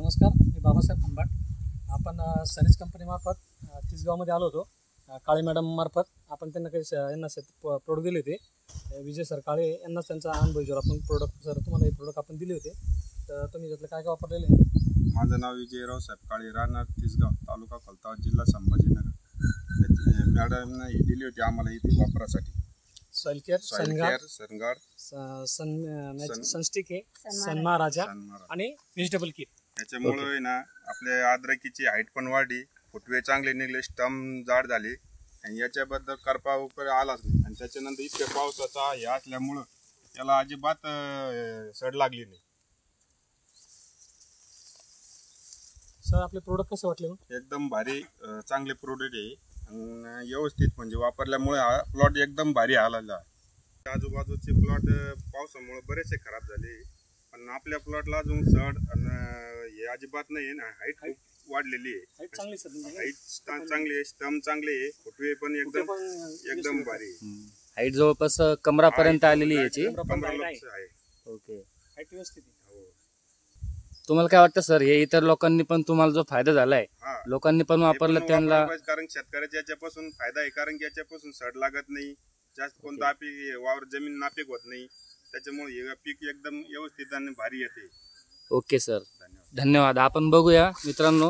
नमस्कार, मी बाबासाहेब खंबाट. आपण सनीज कंपनीमार्फत तिसगावमध्ये आलो होतो. काळे मॅडम मार्फत आपण त्यांना काही यांना प्रोडक्ट दिले होते. विजय सर काळे यांनाच त्यांचा अनुभव विचार आपण प्रोडक्ट सर तुम्हाला हे प्रोडक्ट आपण दिले होते, तर तुम्ही त्यातलं काय काय वापरलेले आहे? माझं नाव विजयराव साहेब काळे, राहणार तिसगाव, तालुका खोलताबाद, जिल्हा संभाजीनगर. मॅडमनं ही दिली होती आम्हाला इथे वापरासाठी. सॉइल केअर, सनगार्ड, सनस्टिक आहे, सनमाराजा आणि व्हेजिटेबल किट. त्याच्यामुळे ना आपल्या अद्रकीची हाईट पण वाढली, फुटवे चांगले निघले, स्टम जाड झाले आणि याच्याबद्दल करपा वगैरे आलाच नाही. आणि त्याच्यानंतर इतक्या पावसाचा हे असल्यामुळं त्याला अजिबात सड लागली नाही. सर आपले प्रोडक्ट कसे वाटले? एकदम भारी, चांगले प्रोडक्ट आहे आणि व्यवस्थित म्हणजे वापरल्यामुळे हा प्लॉट एकदम भारी आलेला. आजूबाजूचे प्लॉट पावसामुळे बरेचसे खराब झाले, पण आपल्या प्लॉटला अजून सड हे अजिबात नाही ना. हाईट खूप वाढलेली आहे, हाईट चांगली सर, हाईट चांगली आहे, स्टम चांगले आहे, फुटवे पण एकदम भारी आहे. हाईट जवळपास कमरापर्यंत आलेली याची. आहे. ओके, हाईट व्यवस्थित आहे. तुम्हाला काय वाटतं सर, हे इतर लोकांनी पण तुम्हाला जो फायदा झालाय, लोकांनी पण वापरलं त्यांना? कारण शेतकऱ्याच्या याच्यापासून फायदा आहे, कारण की याच्यापासून सड लागत नाही, जास्त कोणता पीक वावर जमीन नापीक होत नाही, त्याच्यामुळे हे पीक एकदम व्यवस्थित आणि भारी येते. ओके सर, धन्यवाद. आपण बघूया मित्रांनो,